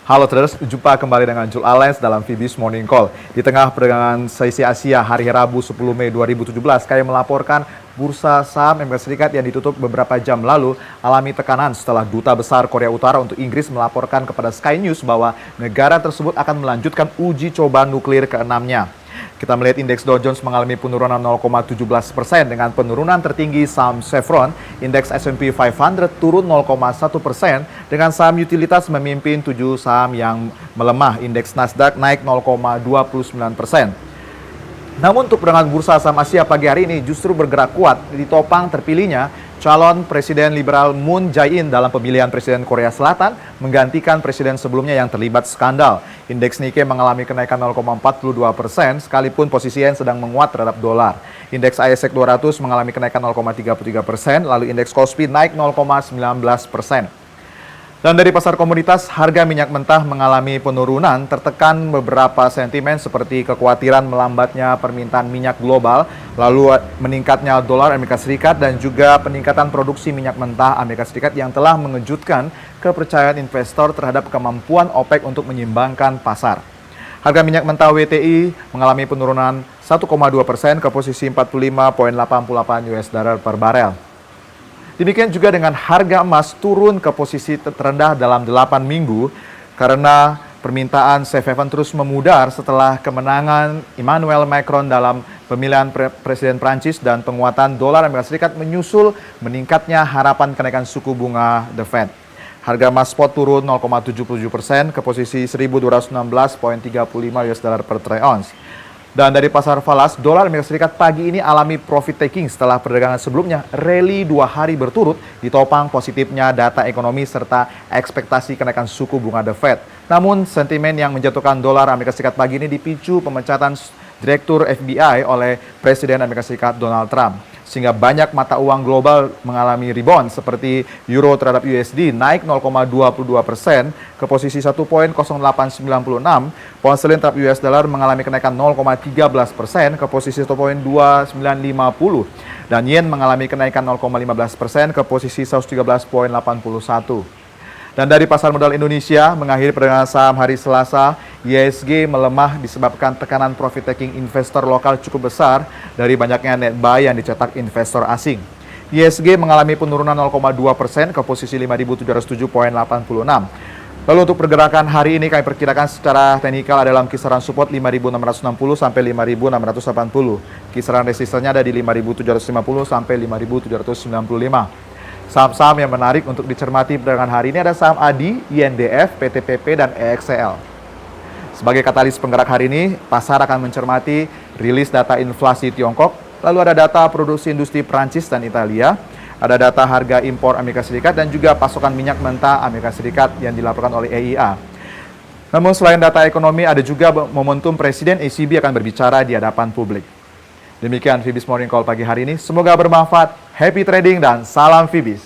Halo traders, jumpa kembali dengan Jul Alliance dalam Fibis Morning Call. Di tengah perdagangan sesi Asia hari Rabu 10 Mei 2017, kami melaporkan bursa saham Amerika Serikat yang ditutup beberapa jam lalu alami tekanan setelah Duta Besar Korea Utara untuk Inggris melaporkan kepada Sky News bahwa negara tersebut akan melanjutkan uji coba nuklir ke-6-nya. Kita melihat indeks Dow Jones mengalami penurunan 0,17% dengan penurunan tertinggi saham Chevron. Indeks S&P 500 turun 0,1% dengan saham utilitas memimpin 7 saham yang melemah. Indeks Nasdaq naik 0,29%. Namun untuk perdagangan bursa saham Asia pagi hari ini justru bergerak kuat ditopang terpilihnya calon Presiden liberal Moon Jae-in dalam pemilihan Presiden Korea Selatan menggantikan presiden sebelumnya yang terlibat skandal. Indeks Nikkei mengalami kenaikan 0,42% sekalipun posisi yen sedang menguat terhadap dolar. Indeks ASX 200 mengalami kenaikan 0,33%, lalu indeks Kospi naik 0,19%. Dan dari pasar komoditas, harga minyak mentah mengalami penurunan, tertekan beberapa sentimen seperti kekhawatiran melambatnya permintaan minyak global, lalu meningkatnya dolar Amerika Serikat, dan juga peningkatan produksi minyak mentah Amerika Serikat yang telah mengejutkan kepercayaan investor terhadap kemampuan OPEC untuk menyimbangkan pasar. Harga minyak mentah WTI mengalami penurunan 1,2% ke posisi 45,88 US dollar per barel. Demikian juga dengan harga emas turun ke posisi terendah dalam 8 minggu karena permintaan safe haven terus memudar setelah kemenangan Emmanuel Macron dalam pemilihan Presiden Prancis dan penguatan dolar Amerika Serikat menyusul meningkatnya harapan kenaikan suku bunga The Fed. Harga emas spot turun 0,77% ke posisi 1.216,35 US dollar per troy ounce. Dan dari pasar falas, dolar Amerika Serikat pagi ini alami profit taking setelah perdagangan sebelumnya rally 2 hari berturut ditopang positifnya data ekonomi serta ekspektasi kenaikan suku bunga The Fed. Namun sentimen yang menjatuhkan dolar Amerika Serikat pagi ini dipicu pemecatan Direktur FBI oleh Presiden Amerika Serikat Donald Trump. Sehingga banyak mata uang global mengalami rebound seperti euro terhadap USD naik 0,22% ke posisi 1.0896, pound sterling terhadap US dollar mengalami kenaikan 0,13% ke posisi 1.2950 dan yen mengalami kenaikan 0,15% ke posisi 113,81. Dan dari pasar modal Indonesia, mengakhiri perdagangan saham hari Selasa, IHSG melemah disebabkan tekanan profit taking investor lokal cukup besar dari banyaknya net buy yang dicetak investor asing. IHSG mengalami penurunan 0,2% ke posisi 5.707,86. Lalu untuk pergerakan hari ini kami perkirakan secara teknikal ada dalam kisaran support 5.660 sampai 5.680. Kisaran resistennya ada di 5.750 sampai 5.795. Saham-saham yang menarik untuk dicermati perdagangan hari ini ada saham ADI, INDF, PTPP, dan EXCL. Sebagai katalis penggerak hari ini, pasar akan mencermati rilis data inflasi Tiongkok, lalu ada data produksi industri Prancis dan Italia, ada data harga impor Amerika Serikat, dan juga pasokan minyak mentah Amerika Serikat yang dilaporkan oleh EIA. Namun selain data ekonomi, ada juga momentum Presiden ECB akan berbicara di hadapan publik. Demikian Fibis Morning Call pagi hari ini. Semoga bermanfaat. Happy trading dan salam Fibis.